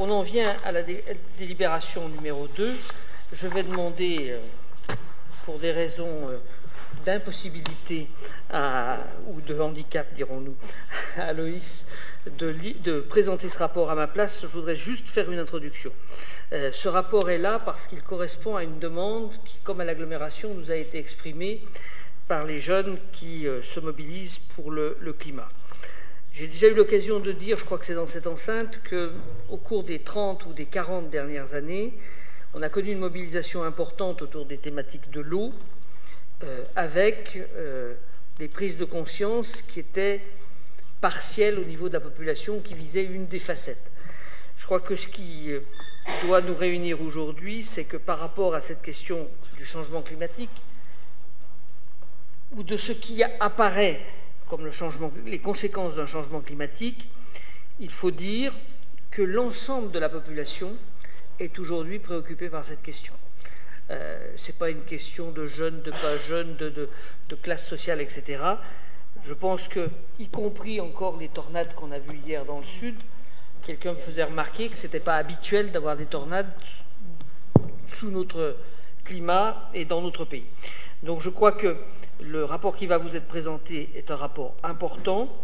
On en vient à la délibération numéro 2. Je vais demander, pour des raisons d'impossibilité ou de handicap, dirons-nous, à Loïs de présenter ce rapport à ma place. Je voudrais juste faire une introduction. Ce rapport est là parce qu'il correspond à une demande qui, comme à l'agglomération, nous a été exprimée par les jeunes qui se mobilisent pour le climat. J'ai déjà eu l'occasion de dire, je crois que c'est dans cette enceinte, qu'au cours des 30 ou des 40 dernières années, on a connu une mobilisation importante autour des thématiques de l'eau, avec des prises de conscience qui étaient partielles au niveau de la population, qui visaient une des facettes. Je crois que ce qui doit nous réunir aujourd'hui, c'est que par rapport à cette question du changement climatique, ou de ce qui apparaît comme les conséquences d'un changement climatique, il faut dire que l'ensemble de la population est aujourd'hui préoccupée par cette question. Ce n'est pas une question de jeunes, de pas jeunes, de classe sociale, etc. Je pense que, y compris encore les tornades qu'on a vues hier dans le sud, quelqu'un me faisait remarquer que ce n'était pas habituel d'avoir des tornades sous notre climat et dans notre pays. Donc je crois que le rapport qui va vous être présenté est un rapport important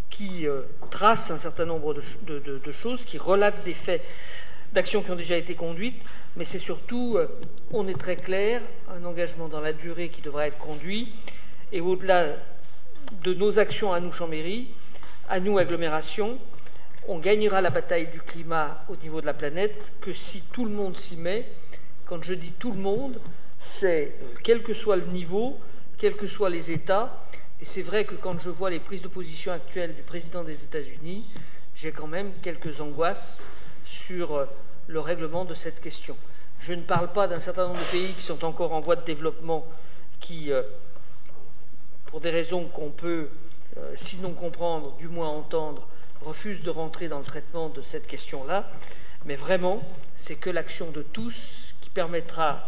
qui trace un certain nombre de choses, qui relate des faits d'actions qui ont déjà été conduites, mais c'est surtout, on est très clair, un engagement dans la durée qui devra être conduit, et au-delà de nos actions à nous, Chambéry, à nous, agglomération, on gagnera la bataille du climat au niveau de la planète que si tout le monde s'y met. Quand je dis tout le monde, c'est quel que soit le niveau, quels que soient les États, et c'est vrai que quand je vois les prises de position actuelles du président des États-Unis, j'ai quand même quelques angoisses sur le règlement de cette question. Je ne parle pas d'un certain nombre de pays qui sont encore en voie de développement, qui, pour des raisons qu'on peut, sinon comprendre, du moins entendre, refusent de rentrer dans le traitement de cette question-là, mais vraiment, c'est que l'action de tous qui permettra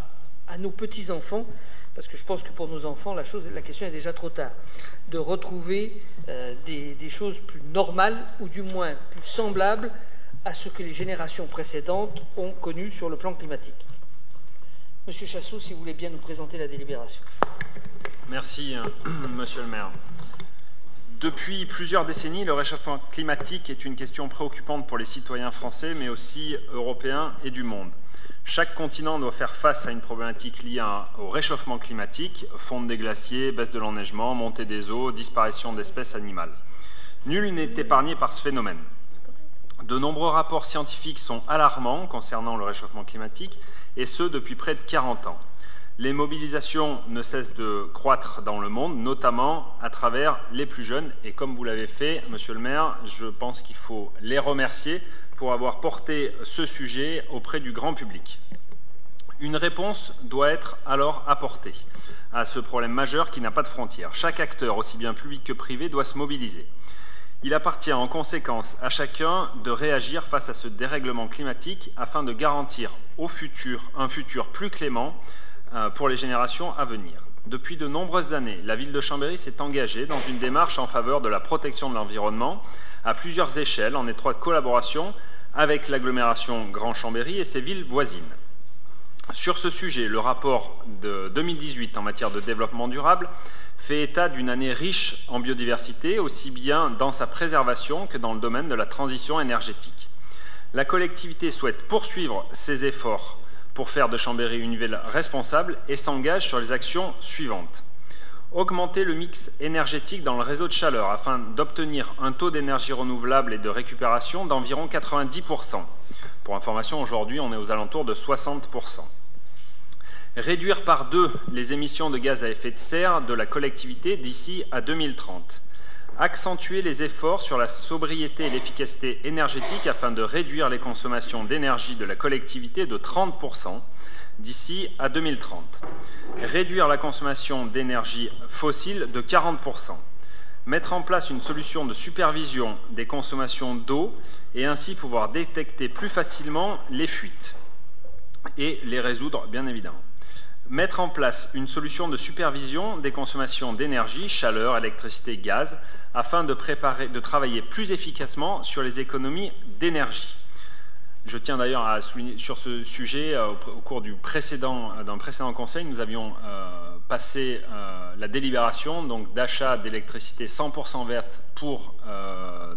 à nos petits-enfants, parce que je pense que pour nos enfants, la question est déjà trop tard, de retrouver des choses plus normales, ou du moins plus semblables à ce que les générations précédentes ont connu sur le plan climatique. Monsieur Chassot, si vous voulez bien nous présenter la délibération. Merci, monsieur le maire. Depuis plusieurs décennies, le réchauffement climatique est une question préoccupante pour les citoyens français, mais aussi européens et du monde. Chaque continent doit faire face à une problématique liée au réchauffement climatique, fonte des glaciers, baisse de l'enneigement, montée des eaux, disparition d'espèces animales. Nul n'est épargné par ce phénomène. De nombreux rapports scientifiques sont alarmants concernant le réchauffement climatique, et ce depuis près de 40 ans. Les mobilisations ne cessent de croître dans le monde, notamment à travers les plus jeunes. Et comme vous l'avez fait, monsieur le maire, je pense qu'il faut les remercier pour avoir porté ce sujet auprès du grand public. Une réponse doit être alors apportée à ce problème majeur qui n'a pas de frontières. Chaque acteur, aussi bien public que privé, doit se mobiliser. Il appartient en conséquence à chacun de réagir face à ce dérèglement climatique afin de garantir au futur un futur plus clément pour les générations à venir. Depuis de nombreuses années, la ville de Chambéry s'est engagée dans une démarche en faveur de la protection de l'environnement à plusieurs échelles, en étroite collaboration avec l'agglomération Grand Chambéry et ses villes voisines. Sur ce sujet, le rapport de 2018 en matière de développement durable fait état d'une année riche en biodiversité, aussi bien dans sa préservation que dans le domaine de la transition énergétique. La collectivité souhaite poursuivre ses efforts pour faire de Chambéry une ville responsable et s'engage sur les actions suivantes. Augmenter le mix énergétique dans le réseau de chaleur afin d'obtenir un taux d'énergie renouvelable et de récupération d'environ 90%. Pour information, aujourd'hui, on est aux alentours de 60%. Réduire par 2 les émissions de gaz à effet de serre de la collectivité d'ici à 2030. Accentuer les efforts sur la sobriété et l'efficacité énergétique afin de réduire les consommations d'énergie de la collectivité de 30% d'ici à 2030. Réduire la consommation d'énergie fossile de 40%. Mettre en place une solution de supervision des consommations d'eau et ainsi pouvoir détecter plus facilement les fuites et les résoudre, bien évidemment. Mettre en place une solution de supervision des consommations d'énergie, chaleur, électricité, gaz, afin de travailler plus efficacement sur les économies d'énergie. Je tiens d'ailleurs à souligner sur ce sujet, au cours d'un précédent conseil, nous avions passé la délibération d'achat d'électricité 100% verte pour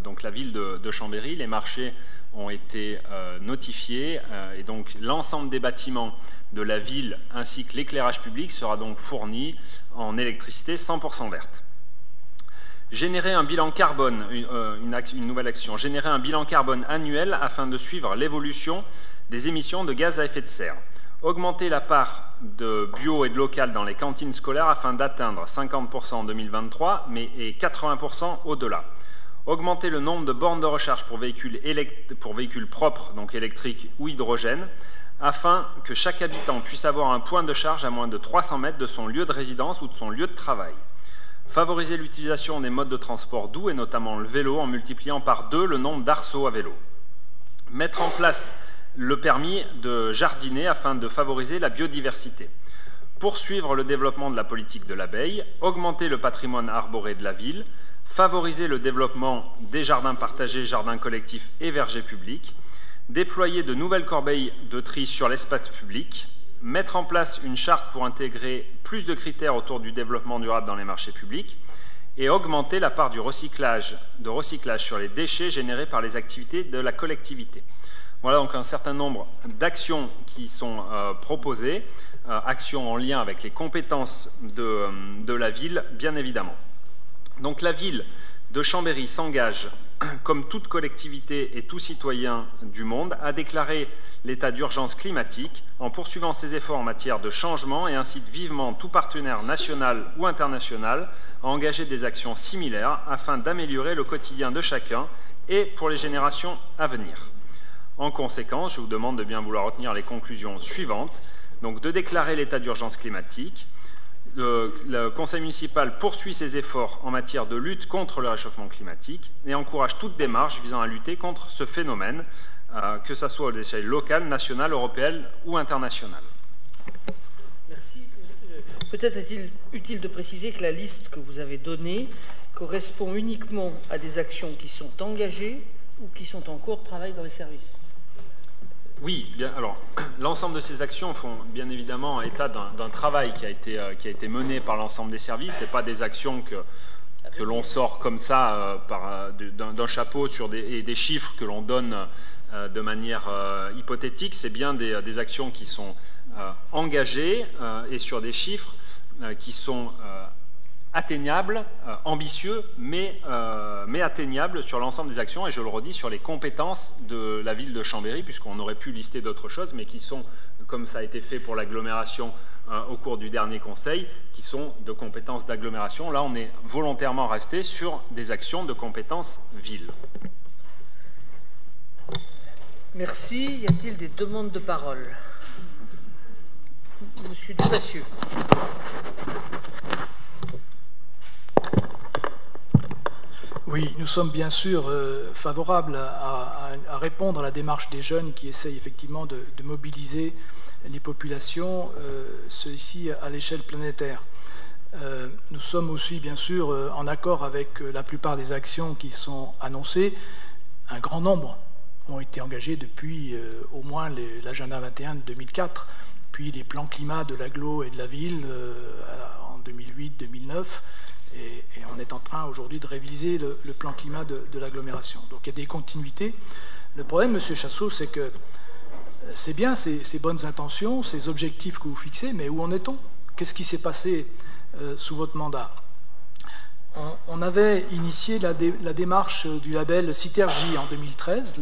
donc la ville de Chambéry. Les marchés ont été notifiés et donc l'ensemble des bâtiments de la ville ainsi que l'éclairage public sera donc fourni en électricité 100% verte. Générer un bilan carbone, une nouvelle action, générer un bilan carbone annuel afin de suivre l'évolution des émissions de gaz à effet de serre. Augmenter la part de bio et de local dans les cantines scolaires afin d'atteindre 50% en 2023 et 80% au-delà. Augmenter le nombre de bornes de recharge pour véhicules propres, donc électriques ou hydrogène, afin que chaque habitant puisse avoir un point de charge à moins de 300 mètres de son lieu de résidence ou de son lieu de travail. Favoriser l'utilisation des modes de transport doux et notamment le vélo en multipliant par 2 le nombre d'arceaux à vélo. Mettre en place le permis de jardiner afin de favoriser la biodiversité. Poursuivre le développement de la politique de l'abeille, augmenter le patrimoine arboré de la ville, favoriser le développement des jardins partagés, jardins collectifs et vergers publics, déployer de nouvelles corbeilles de tri sur l'espace public, mettre en place une charte pour intégrer plus de critères autour du développement durable dans les marchés publics et augmenter la part de recyclage sur les déchets générés par les activités de la collectivité. Voilà donc un certain nombre d'actions qui sont proposées, actions en lien avec les compétences de la ville, bien évidemment. Donc la ville de Chambéry s'engage, comme toute collectivité et tout citoyen du monde, à déclarer l'état d'urgence climatique en poursuivant ses efforts en matière de changement et incite vivement tout partenaire national ou international à engager des actions similaires afin d'améliorer le quotidien de chacun et pour les générations à venir. En conséquence, je vous demande de bien vouloir retenir les conclusions suivantes. Donc de déclarer l'état d'urgence climatique. Le conseil municipal poursuit ses efforts en matière de lutte contre le réchauffement climatique et encourage toute démarche visant à lutter contre ce phénomène, que ce soit aux échelles locales, nationales, européennes ou internationales. Merci. Peut-être est-il utile de préciser que la liste que vous avez donnée correspond uniquement à des actions qui sont engagées ou qui sont en cours de travail dans les services. Oui, bien, alors l'ensemble de ces actions font bien évidemment état d'un travail qui a été mené par l'ensemble des services. Ce n'est pas des actions que l'on sort comme ça d'un chapeau sur des chiffres que l'on donne de manière hypothétique. C'est bien des actions qui sont engagées et sur des chiffres qui sont atteignables, ambitieux, mais atteignables sur l'ensemble des actions, et je le redis, sur les compétences de la ville de Chambéry, puisqu'on aurait pu lister d'autres choses, mais qui sont, comme ça a été fait pour l'agglomération au cours du dernier conseil, qui sont de compétences d'agglomération. Là, on est volontairement resté sur des actions de compétences ville. Merci. Y a-t-il des demandes de parole? Monsieur Dumassieu. Oui, nous sommes bien sûr favorables à répondre à la démarche des jeunes qui essayent effectivement de mobiliser les populations, ceci à l'échelle planétaire. Nous sommes aussi bien sûr en accord avec la plupart des actions qui sont annoncées. Un grand nombre ont été engagés depuis au moins l'agenda 21 de 2004, puis les plans climat de l'agglo et de la ville en 2008-2009. Et on est en train aujourd'hui de réviser le plan climat de l'agglomération. Donc il y a des continuités. Le problème, M. Chassot, c'est que c'est bien ces bonnes intentions, ces objectifs que vous fixez, mais où en est-on? Qu'est-ce qui s'est passé sous votre mandat? On avait initié la démarche du label Citergie en 2013.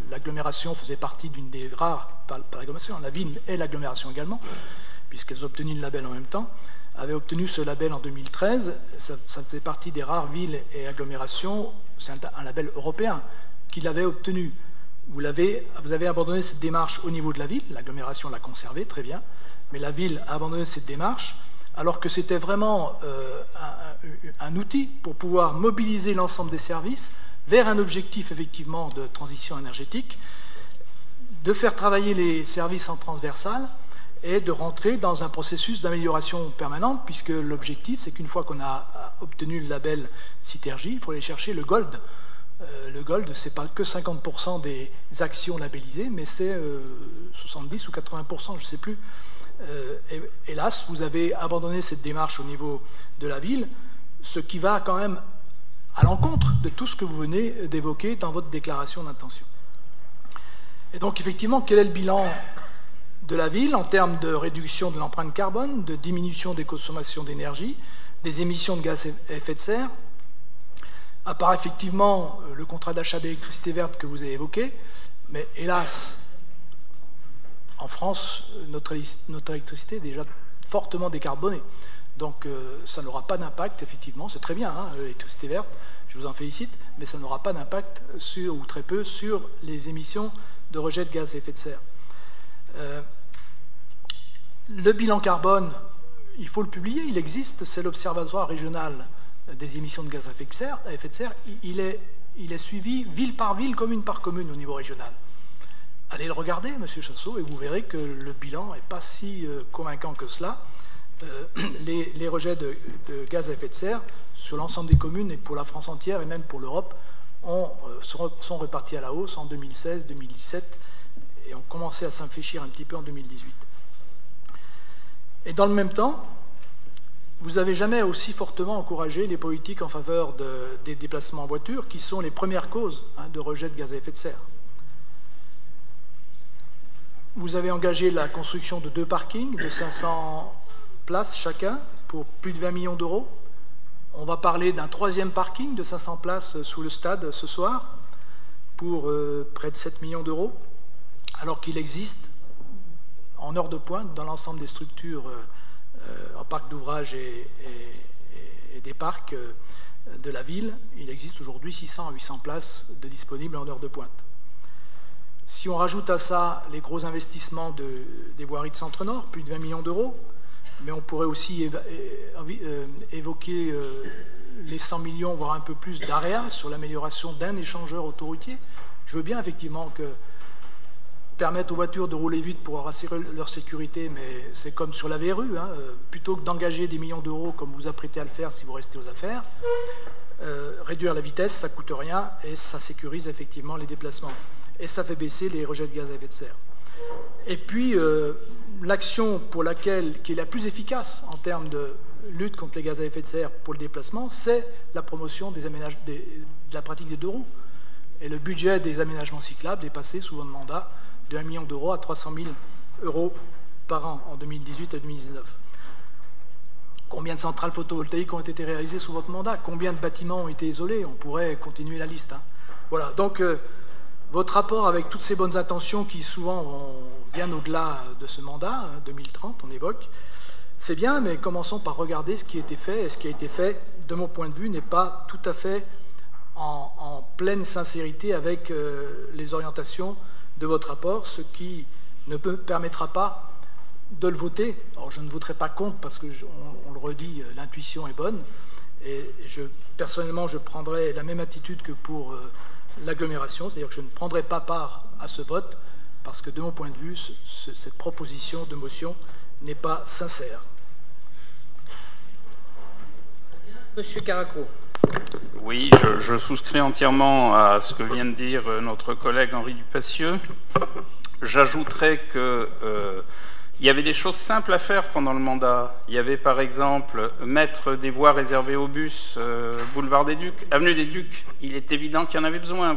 L'agglomération faisait partie d'une des rares, pas l'agglomération, la ville et l'agglomération également, puisqu'elles ont obtenu le label en même temps, avait obtenu ce label en 2013. Ça faisait partie des rares villes et agglomérations, c'est un label européen, qui l'avait obtenu. Vous avez abandonné cette démarche au niveau de la ville, l'agglomération l'a conservée, très bien, mais la ville a abandonné cette démarche, alors que c'était vraiment un outil pour pouvoir mobiliser l'ensemble des services vers un objectif effectivement de transition énergétique, de faire travailler les services en transversal, et de rentrer dans un processus d'amélioration permanente, puisque l'objectif, c'est qu'une fois qu'on a obtenu le label Citergie, il faut aller chercher le Gold, Le gold, ce n'est pas que 50% des actions labellisées, mais c'est 70 ou 80%, je ne sais plus. Hélas, vous avez abandonné cette démarche au niveau de la ville, ce qui va quand même à l'encontre de tout ce que vous venez d'évoquer dans votre déclaration d'intention. Et donc, effectivement, quel est le bilan de la ville en termes de réduction de l'empreinte carbone, de diminution des consommations d'énergie, des émissions de gaz à effet de serre? À part effectivement le contrat d'achat d'électricité verte que vous avez évoqué, mais hélas, en France, notre électricité est déjà fortement décarbonée. Donc ça n'aura pas d'impact, effectivement, c'est très bien, hein, l'électricité verte, je vous en félicite, mais ça n'aura pas d'impact sur, ou très peu, sur les émissions de rejet de gaz à effet de serre. Le bilan carbone, il faut le publier, il existe, c'est l'Observatoire régional des émissions de gaz à effet de serre, il est suivi ville par ville, commune par commune au niveau régional. Allez le regarder, Monsieur Chassot, et vous verrez que le bilan n'est pas si convaincant que cela. Les rejets de gaz à effet de serre sur l'ensemble des communes et pour la France entière et même pour l'Europe sont repartis à la hausse en 2016, 2017 et ont commencé à s'infléchir un petit peu en 2018. Et dans le même temps, vous n'avez jamais aussi fortement encouragé les politiques en faveur des déplacements en voiture, qui sont les premières causes de rejet de gaz à effet de serre. Vous avez engagé la construction de 2 parkings de 500 places chacun pour plus de 20 millions d'euros. On va parler d'un 3e parking de 500 places sous le stade ce soir pour près de 7 millions d'euros, alors qu'il existe en heure de pointe dans l'ensemble des structures en parc d'ouvrage et des parcs de la ville, il existe aujourd'hui 600 à 800 places de disponibles en heure de pointe. Si on rajoute à ça les gros investissements des voiries de Centre-Nord, plus de 20 millions d'euros, mais on pourrait aussi évoquer les 100 millions, voire un peu plus, d'AREA sur l'amélioration d'un échangeur autoroutier. Je veux bien effectivement permettre aux voitures de rouler vite pour assurer leur sécurité, mais c'est comme sur la VRU, hein, plutôt que d'engager des millions d'euros comme vous apprêtez à le faire si vous restez aux affaires, réduire la vitesse, ça ne coûte rien et ça sécurise effectivement les déplacements. Et ça fait baisser les rejets de gaz à effet de serre. Et puis, l'action qui est la plus efficace en termes de lutte contre les gaz à effet de serre pour le déplacement, c'est la promotion de la pratique des 2 roues. Et le budget des aménagements cyclables est passé sous votre mandat de 1 million d'euros à 300 000 euros par an en 2018 et 2019. Combien de centrales photovoltaïques ont été réalisées sous votre mandat? Combien de bâtiments ont été isolés? On pourrait continuer la liste. Hein. Voilà, donc votre rapport avec toutes ces bonnes intentions qui souvent vont bien au-delà de ce mandat, 2030 on évoque, c'est bien, mais commençons par regarder ce qui a été fait. Et ce qui a été fait, de mon point de vue, n'est pas tout à fait en pleine sincérité avec les orientations de votre rapport, ce qui ne permettra pas de le voter. Alors je ne voterai pas contre parce que, on le redit, l'intuition est bonne. Et personnellement, je prendrai la même attitude que pour l'agglomération, c'est-à-dire que je ne prendrai pas part à ce vote parce que, de mon point de vue, cette proposition de motion n'est pas sincère. Monsieur Caraco. Oui, je souscris entièrement à ce que vient de dire notre collègue Henri Dupassieux. J'ajouterais que il y avait des choses simples à faire pendant le mandat. Il y avait par exemple mettre des voies réservées aux bus, boulevard des Ducs, avenue des Ducs. Il est évident qu'il y en avait besoin.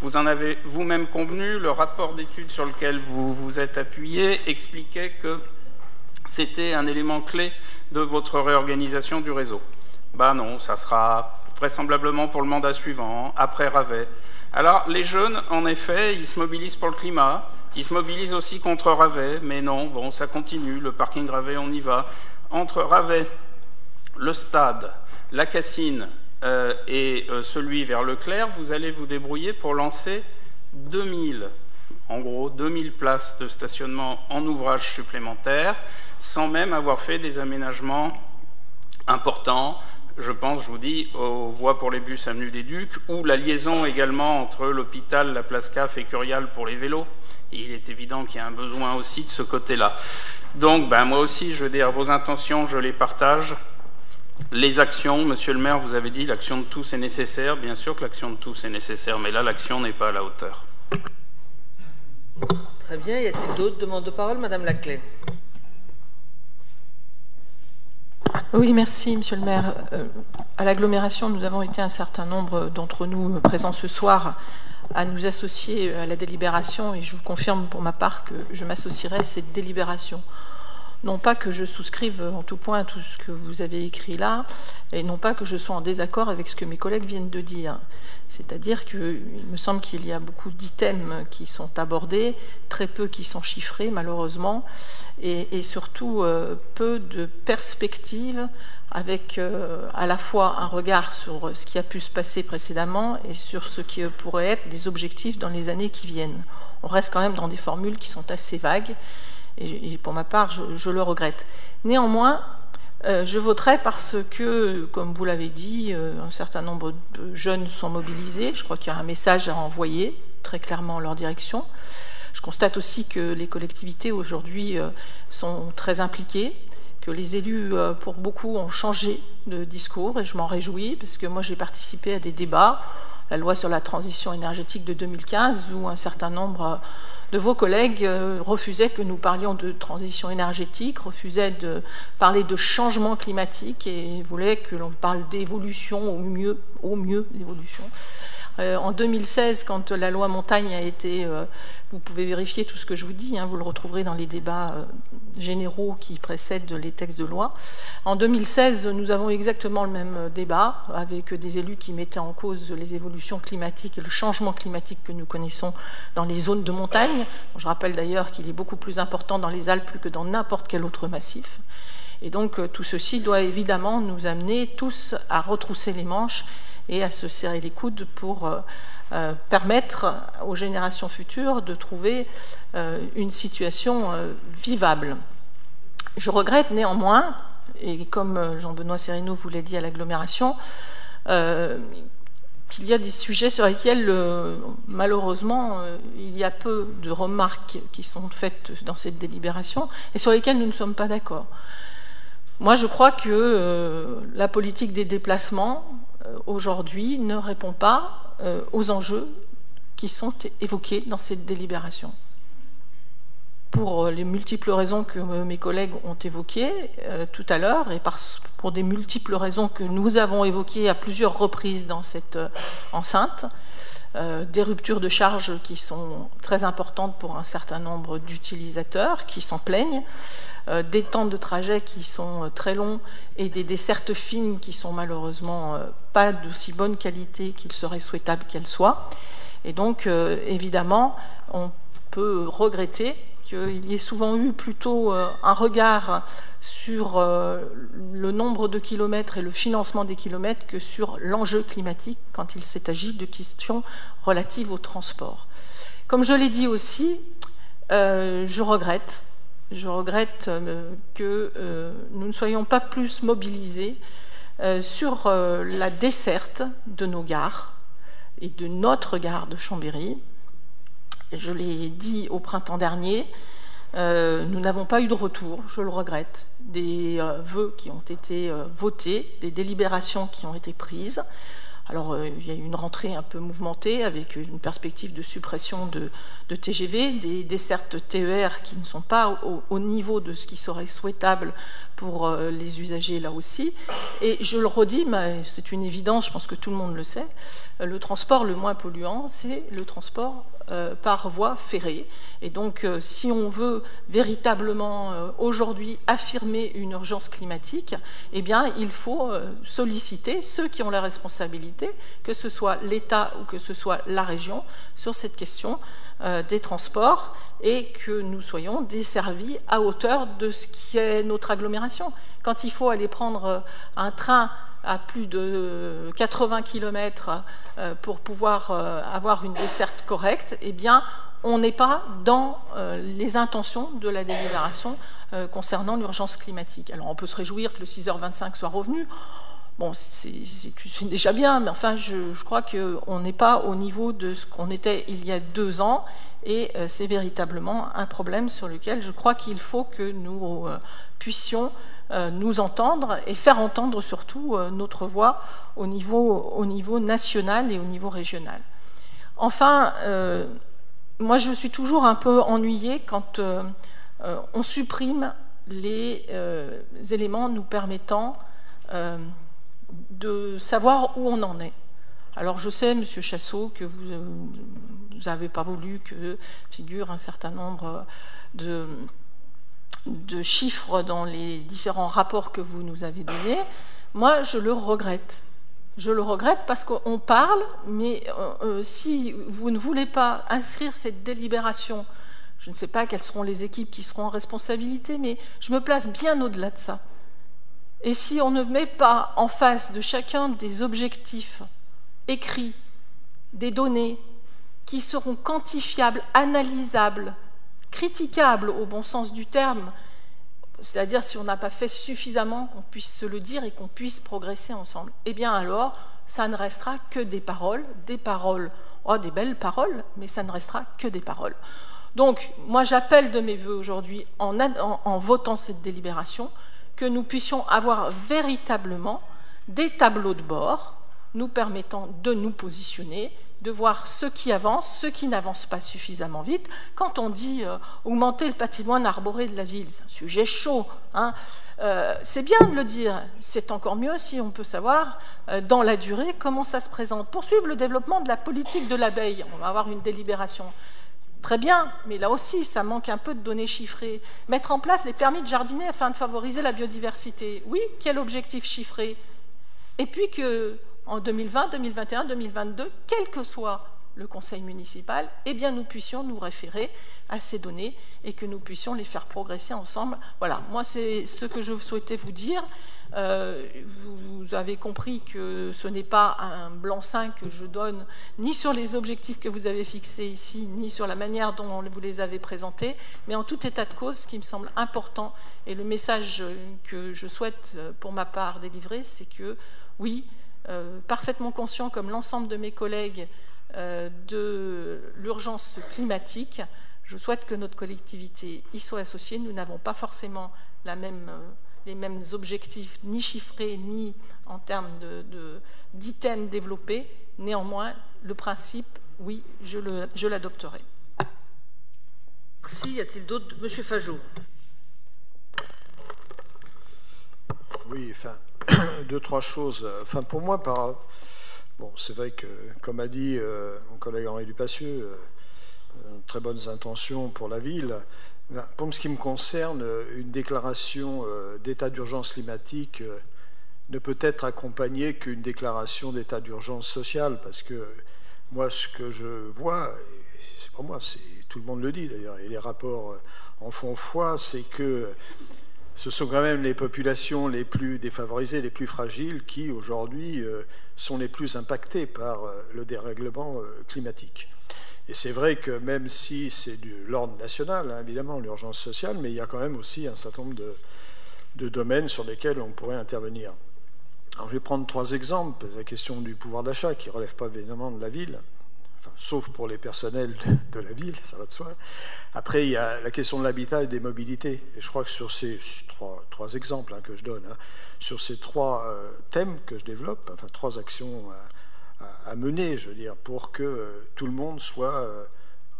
Vous en avez vous-même convenu. Le rapport d'étude sur lequel vous vous êtes appuyé expliquait que c'était un élément clé de votre réorganisation du réseau. Ben non, ça sera vraisemblablement pour le mandat suivant, après Ravet. Alors les jeunes, en effet, ils se mobilisent pour le climat. Ils se mobilisent aussi contre Ravet, mais non, bon, ça continue, le parking Ravet, on y va. Entre Ravet, le stade, la Cassine et celui vers Leclerc, vous allez vous débrouiller pour lancer 2000 places de stationnement en ouvrage supplémentaires, sans même avoir fait des aménagements importants. Je pense, je vous dis, aux voies pour les bus avenue des Ducs, ou la liaison également entre l'hôpital, la place CAF et Curial pour les vélos. Et il est évident qu'il y a un besoin aussi de ce côté-là. Donc, moi aussi, je veux dire, vos intentions, je les partage. Les actions, monsieur le maire, vous avez dit l'action de tous est nécessaire. Bien sûr que l'action de tous est nécessaire, mais là, l'action n'est pas à la hauteur. Très bien. Y a-t-il d'autres demandes de parole? Madame Laclais. Oui, merci, monsieur le maire. À l'agglomération, nous avons été un certain nombre d'entre nous présents ce soir à nous associer à la délibération, et je vous confirme pour ma part que je m'associerai à cette délibération. Non pas que je souscrive en tout point à tout ce que vous avez écrit là, et non pas que je sois en désaccord avec ce que mes collègues viennent de dire. C'est-à-dire qu'il me semble qu'il y a beaucoup d'items qui sont abordés, très peu qui sont chiffrés malheureusement, et surtout peu de perspectives avec à la fois un regard sur ce qui a pu se passer précédemment et sur ce qui pourrait être des objectifs dans les années qui viennent. On reste quand même dans des formules qui sont assez vagues, et pour ma part, je le regrette. Néanmoins, je voterai parce que, comme vous l'avez dit, un certain nombre de jeunes sont mobilisés. Je crois qu'il y a un message à envoyer très clairement en leur direction. Je constate aussi que les collectivités aujourd'hui sont très impliquées, que les élus, pour beaucoup, ont changé de discours, et je m'en réjouis, parce que moi j'ai participé à des débats, la loi sur la transition énergétique de 2015, où un certain nombre de vos collègues refusaient que nous parlions de transition énergétique, refusaient de parler de changement climatique et voulaient que l'on parle d'évolution, au mieux l'évolution. En 2016, quand la loi Montagne a été, vous pouvez vérifier tout ce que je vous dis, hein, vous le retrouverez dans les débats généraux qui précèdent les textes de loi. En 2016, nous avons exactement le même débat avec des élus qui mettaient en cause les évolutions climatiques et le changement climatique que nous connaissons dans les zones de montagne. Je rappelle d'ailleurs qu'il est beaucoup plus important dans les Alpes que dans n'importe quel autre massif. Et donc tout ceci doit évidemment nous amener tous à retrousser les manches et à se serrer les coudes pour permettre aux générations futures de trouver une situation vivable. Je regrette néanmoins, et comme Jean-Benoît Cérénou vous l'a dit à l'agglomération, qu'il y a des sujets sur lesquels, malheureusement, il y a peu de remarques qui sont faites dans cette délibération et sur lesquelles nous ne sommes pas d'accord. Moi, je crois que la politique des déplacements, aujourd'hui, ne répond pas aux enjeux qui sont évoqués dans cette délibération. Pour les multiples raisons que mes collègues ont évoquées tout à l'heure, et pour des multiples raisons que nous avons évoquées à plusieurs reprises dans cette enceinte, des ruptures de charge qui sont très importantes pour un certain nombre d'utilisateurs qui s'en plaignent, des temps de trajet qui sont très longs et des dessertes fines qui sont malheureusement pas d'aussi bonne qualité qu'il serait souhaitable qu'elles soient. Et donc, évidemment, on peut regretter qu'il y ait souvent eu plutôt un regard sur le nombre de kilomètres et le financement des kilomètres que sur l'enjeu climatique quand il s'agit de questions relatives au transport. Comme je l'ai dit aussi, je regrette que nous ne soyons pas plus mobilisés sur la desserte de nos gares et de notre gare de Chambéry. Je l'ai dit au printemps dernier, nous n'avons pas eu de retour, je le regrette, des vœux qui ont été votés, des délibérations qui ont été prises. Alors, il y a eu une rentrée un peu mouvementée avec une perspective de suppression de TGV, des dessertes TER qui ne sont pas au niveau de ce qui serait souhaitable pour les usagers là aussi. Et je le redis, mais c'est une évidence, je pense que tout le monde le sait, le transport le moins polluant, c'est le transport par voie ferrée. Et donc, si on veut véritablement aujourd'hui affirmer une urgence climatique, eh bien, il faut solliciter ceux qui ont la responsabilité, que ce soit l'État ou que ce soit la région, sur cette question des transports et que nous soyons desservis à hauteur de ce qui est notre agglomération. Quand il faut aller prendre un train à plus de 80 km pour pouvoir avoir une desserte correcte, eh bien, on n'est pas dans les intentions de la délibération concernant l'urgence climatique. Alors, on peut se réjouir que le 6h25 soit revenu. Bon, c'est déjà bien, mais enfin, je crois qu'on n'est pas au niveau de ce qu'on était il y a 2 ans, et c'est véritablement un problème sur lequel je crois qu'il faut que nous puissions nous entendre et faire entendre surtout notre voix au niveau national et au niveau régional. Enfin, moi je suis toujours un peu ennuyée quand on supprime les éléments nous permettant de savoir où on en est. Alors je sais, Monsieur Chassot, que vous n'avez pas voulu que figure un certain nombre de chiffres dans les différents rapports que vous nous avez donnés. Moi, je le regrette. Je le regrette parce qu'on parle, mais si vous ne voulez pas inscrire cette délibération, je ne sais pas quelles seront les équipes qui seront en responsabilité, mais je me place bien au-delà de ça. Et si on ne met pas en face de chacun des objectifs écrits, des données qui seront quantifiables, analysables, critiquables au bon sens du terme, c'est-à-dire si on n'a pas fait suffisamment qu'on puisse se le dire et qu'on puisse progresser ensemble, eh bien alors, ça ne restera que des paroles, des belles paroles, mais ça ne restera que des paroles. Donc, moi j'appelle de mes voeux aujourd'hui, en votant cette délibération, que nous puissions avoir véritablement des tableaux de bord nous permettant de nous positionner, de voir ce qui avance, ce qui n'avance pas suffisamment vite. Quand on dit augmenter le patrimoine arboré de la ville, c'est un sujet chaud, hein. C'est bien de le dire, c'est encore mieux si on peut savoir dans la durée comment ça se présente. Poursuivre le développement de la politique de l'abeille, on va avoir une délibération. Très bien, mais là aussi, ça manque un peu de données chiffrées. Mettre en place les permis de jardiner afin de favoriser la biodiversité. Oui, quel objectif chiffré? Et puis qu'en 2020, 2021, 2022, quel que soit le conseil municipal, eh bien nous puissions nous référer à ces données et que nous puissions les faire progresser ensemble. Voilà, moi c'est ce que je souhaitais vous dire. Vous avez compris que ce n'est pas un blanc-seing que je donne ni sur les objectifs que vous avez fixés ici, ni sur la manière dont vous les avez présentés, mais en tout état de cause, ce qui me semble important, et le message que je souhaite pour ma part délivrer, c'est que, oui, parfaitement conscient, comme l'ensemble de mes collègues, de l'urgence climatique, je souhaite que notre collectivité y soit associée. Nous n'avons pas forcément les mêmes objectifs, ni chiffrés, ni en termes d'items développés. Néanmoins, le principe, oui, je l'adopterai. Merci. Y a-t-il d'autres? Monsieur Fajot. Oui, enfin, deux, trois choses. Enfin, pour moi, bon, c'est vrai que, comme a dit mon collègue Henri Dupassieux, très bonnes intentions pour la ville. Pour ce qui me concerne, une déclaration d'état d'urgence climatique ne peut être accompagnée qu'une déclaration d'état d'urgence sociale, parce que moi, ce que je vois, et c'est pas moi, tout le monde le dit d'ailleurs, et les rapports en font foi, c'est que ce sont quand même les populations les plus défavorisées, les plus fragiles, qui aujourd'hui sont les plus impactées par le dérèglement climatique. Et c'est vrai que même si c'est de l'ordre national, hein, évidemment, l'urgence sociale, mais il y a quand même aussi un certain nombre de domaines sur lesquels on pourrait intervenir. Alors je vais prendre trois exemples. La question du pouvoir d'achat, qui ne relève pas évidemment de la ville, enfin, sauf pour les personnels de la ville, ça va de soi. Après, il y a la question de l'habitat et des mobilités. Et je crois que sur ces trois exemples, hein, que je donne, hein, sur ces trois thèmes que je développe, enfin trois actions à mener, je veux dire, pour que tout le monde soit,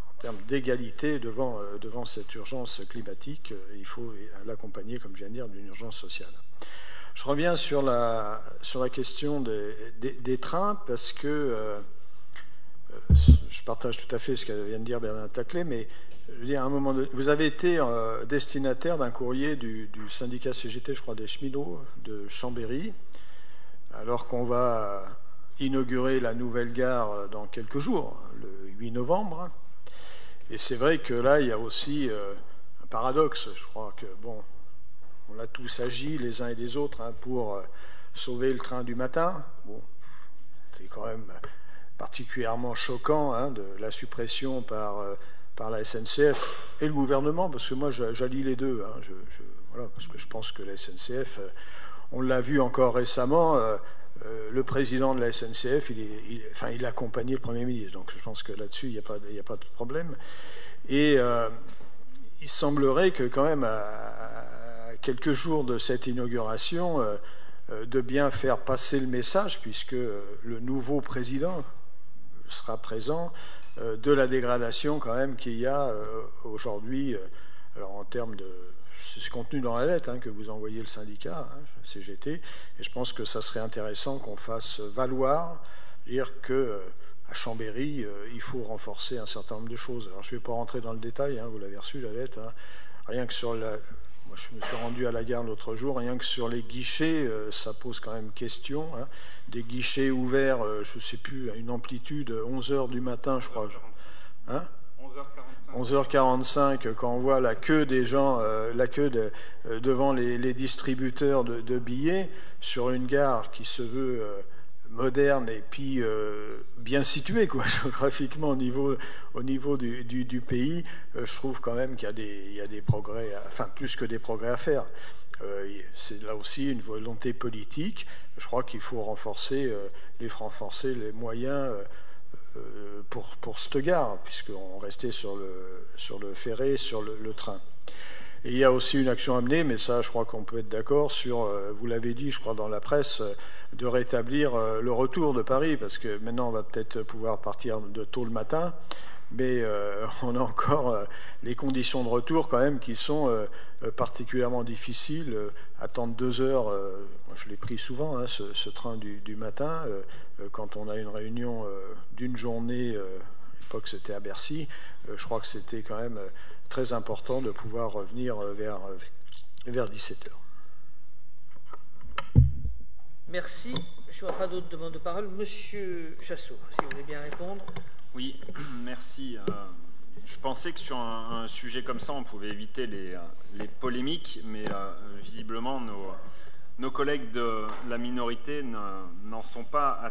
en termes d'égalité devant cette urgence climatique, il faut l'accompagner, comme je viens de dire, d'une urgence sociale. Je reviens sur la question des trains, parce que je partage tout à fait ce que vient de dire Bernard Taclé, mais je veux dire, à un moment donné, vous avez été destinataire d'un courrier du syndicat CGT, je crois, des cheminots de Chambéry, alors qu'on va inaugurer la nouvelle gare dans quelques jours, le 8 novembre. Et c'est vrai que là, il y a aussi un paradoxe. Je crois que, bon, on a tous agi les uns et les autres, hein, pour sauver le train du matin. Bon, c'est quand même particulièrement choquant, hein, de la suppression par la SNCF et le gouvernement, parce que moi, j'allie les deux. Hein, voilà, parce que je pense que la SNCF, on l'a vu encore récemment, le président de la SNCF, il a accompagné le Premier ministre. Donc je pense que là-dessus, il n'y a pas de problème. Et il semblerait que quand même, à quelques jours de cette inauguration, de bien faire passer le message, puisque le nouveau président sera présent, de la dégradation quand même qu'il y a aujourd'hui, alors en termes de... C'est contenu dans la lettre que vous envoyez le syndicat, CGT, et je pense que ça serait intéressant qu'on fasse valoir, dire que à Chambéry, il faut renforcer un certain nombre de choses. Alors je ne vais pas rentrer dans le détail, vous l'avez reçu la lettre, rien que sur la... Moi je me suis rendu à la gare l'autre jour, rien que sur les guichets, ça pose quand même question. Des guichets ouverts, je ne sais plus, à une amplitude, 11h du matin, je crois. 11h45, quand on voit la queue des gens, devant les distributeurs de billets, sur une gare qui se veut moderne et puis bien située, quoi, géographiquement au niveau du pays, je trouve quand même qu'il y a des progrès, enfin plus que des progrès à faire. C'est là aussi une volonté politique. Je crois qu'il faut renforcer les moyens pour cette gare, puisqu'on restait sur le ferré, sur le train. Et il y a aussi une action à mener, mais ça, je crois qu'on peut être d'accord sur, vous l'avez dit, je crois, dans la presse, de rétablir le retour de Paris, parce que maintenant, on va peut-être pouvoir partir de tôt le matin, mais on a encore les conditions de retour, quand même, qui sont particulièrement difficiles. Attendre 2 heures, moi, je l'ai pris souvent, ce train du matin, quand on a une réunion d'une journée, à l'époque c'était à Bercy, je crois que c'était quand même très important de pouvoir revenir vers 17h. Merci. Je ne vois pas d'autres demandes de parole. Monsieur Chassot, si vous voulez bien répondre. Oui, merci. Je pensais que sur un sujet comme ça, on pouvait éviter les polémiques, mais visiblement, nos collègues de la minorité n'en sont pas à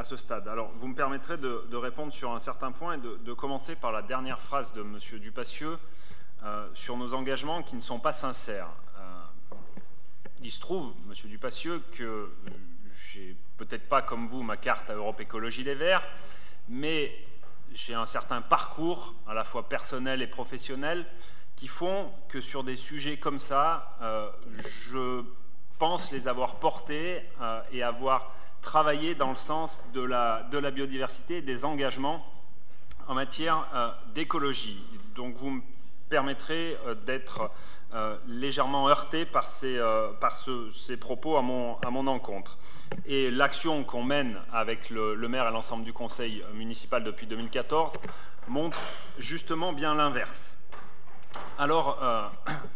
ce stade. Alors, vous me permettrez de répondre sur un certain point et de commencer par la dernière phrase de M. Dupassieux sur nos engagements qui ne sont pas sincères. Il se trouve, M. Dupassieux, que j'ai peut-être pas comme vous ma carte à Europe Écologie Les Verts, mais j'ai un certain parcours, à la fois personnel et professionnel, qui font que sur des sujets comme ça, je pense les avoir portés et avoir travaillé dans le sens de la biodiversité et des engagements en matière d'écologie. Donc vous me permettrez d'être légèrement heurté par ces propos à mon encontre. Et l'action qu'on mène avec le maire et l'ensemble du conseil municipal depuis 2014 montre justement bien l'inverse. Alors,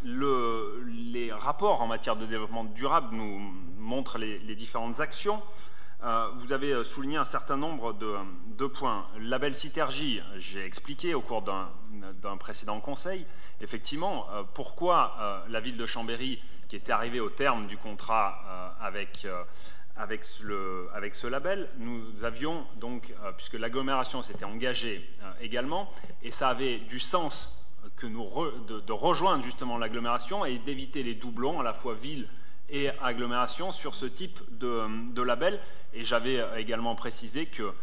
les rapports en matière de développement durable nous montrent les différentes actions. Vous avez souligné un certain nombre de points. Le label Citergie, j'ai expliqué au cours d'un précédent conseil, effectivement, pourquoi la ville de Chambéry, qui était arrivée au terme du contrat avec ce label, nous avions donc, puisque l'agglomération s'était engagée également, et ça avait du sens de rejoindre justement l'agglomération et d'éviter les doublons à la fois ville et agglomération sur ce type de label. Et j'avais également précisé que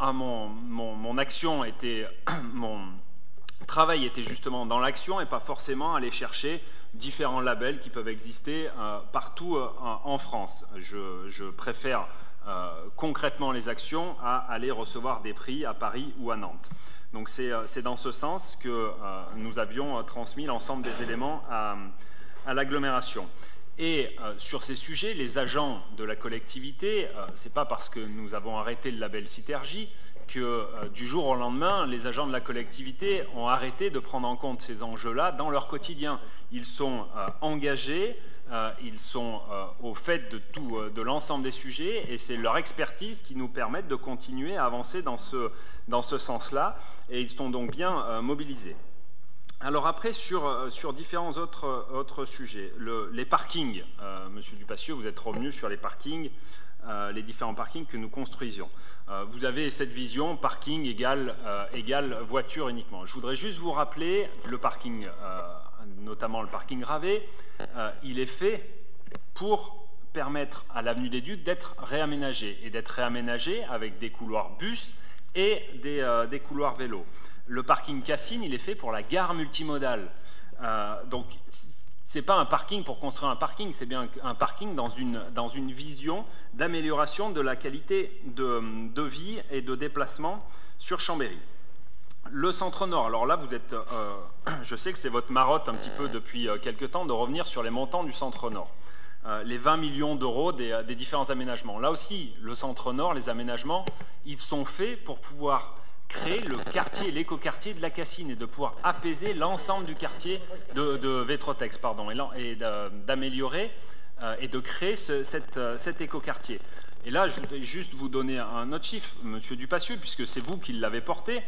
mon action était, mon travail était justement dans l'action et pas forcément aller chercher différents labels qui peuvent exister partout en France. Je préfère concrètement les actions à aller recevoir des prix à Paris ou à Nantes. Donc c'est dans ce sens que nous avions transmis l'ensemble des éléments à l'agglomération. Et sur ces sujets, les agents de la collectivité, c'est pas parce que nous avons arrêté le label Citergie que du jour au lendemain, les agents de la collectivité ont arrêté de prendre en compte ces enjeux-là dans leur quotidien. Ils sont engagés, ils sont au fait de l'ensemble des sujets, et c'est leur expertise qui nous permet de continuer à avancer dans ce sens-là, et ils sont donc bien mobilisés. Alors après, sur différents autres sujets, les parkings, Monsieur Dupassieux, vous êtes revenu sur les parkings, les différents parkings que nous construisions. Vous avez cette vision, parking égale voiture uniquement. Je voudrais juste vous rappeler le parking, notamment le parking Ravet, il est fait pour permettre à l'avenue des Ducs d'être réaménagé, et d'être réaménagé avec des couloirs bus et des couloirs vélos. Le parking Cassine, il est fait pour la gare multimodale. Donc, c'est pas un parking pour construire un parking, c'est bien un parking dans une vision d'amélioration de la qualité de vie et de déplacement sur Chambéry. Le centre-nord, alors là, vous êtes, je sais que c'est votre marotte un petit peu depuis quelques temps de revenir sur les montants du centre-nord. Les 20 millions d'euros des différents aménagements. Là aussi, le centre-nord, les aménagements, ils sont faits pour pouvoir créer le quartier, l'écoquartier de la Cassine et de pouvoir apaiser l'ensemble du quartier de Vétrotex, pardon, et d'améliorer et de créer cet écoquartier. Et là, je voudrais juste vous donner un autre chiffre, Monsieur Dupassieux, puisque c'est vous qui l'avez porté.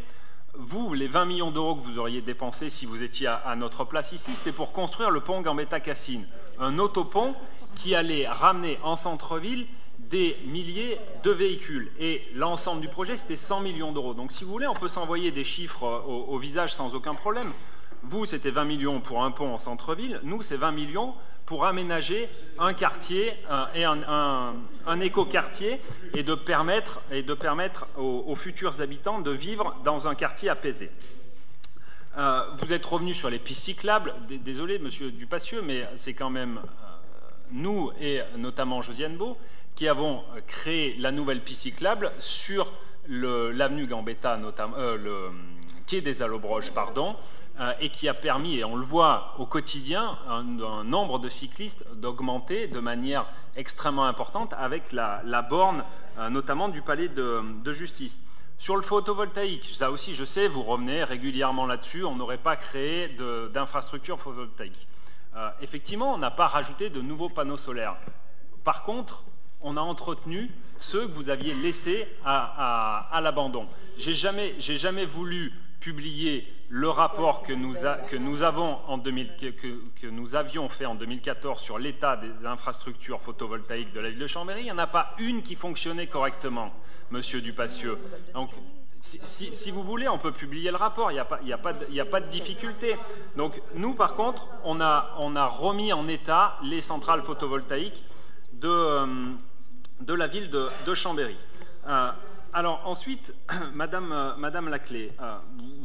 Vous, les 20 millions d'euros que vous auriez dépensés si vous étiez à notre place ici, c'était pour construire le pont Gambetta-Cassine, un autopont qui allait ramener en centre-ville des milliers de véhicules. Et l'ensemble du projet, c'était 100 millions d'euros. Donc si vous voulez, on peut s'envoyer des chiffres au visage sans aucun problème. Vous, c'était 20 millions pour un pont en centre-ville. Nous, c'est 20 millions pour aménager un quartier et un écoquartier et de permettre aux futurs habitants de vivre dans un quartier apaisé. Vous êtes revenu sur les pistes cyclables. Désolé, Monsieur Dupassieux, mais c'est quand même nous et notamment Josiane Beau qui avons créé la nouvelle piste cyclable sur l'avenue Gambetta, notamment le quai des Allobroges, pardon, et qui a permis, et on le voit au quotidien, un nombre de cyclistes d'augmenter de manière extrêmement importante avec la borne, notamment du palais de justice. Sur le photovoltaïque, ça aussi je sais, vous revenez régulièrement là-dessus, on n'aurait pas créé d'infrastructure photovoltaïque. Effectivement, on n'a pas rajouté de nouveaux panneaux solaires. Par contre, on a entretenu ceux que vous aviez laissés à l'abandon. J'ai jamais voulu publier le rapport que nous avions fait en 2014 sur l'état des infrastructures photovoltaïques de la ville de Chambéry. Il n'y en a pas une qui fonctionnait correctement, Monsieur Dupassieux. Donc, si vous voulez, on peut publier le rapport, il n'y a pas de difficulté. Donc nous, par contre, on a remis en état les centrales photovoltaïques de la ville de Chambéry. Alors ensuite, Madame Laclais,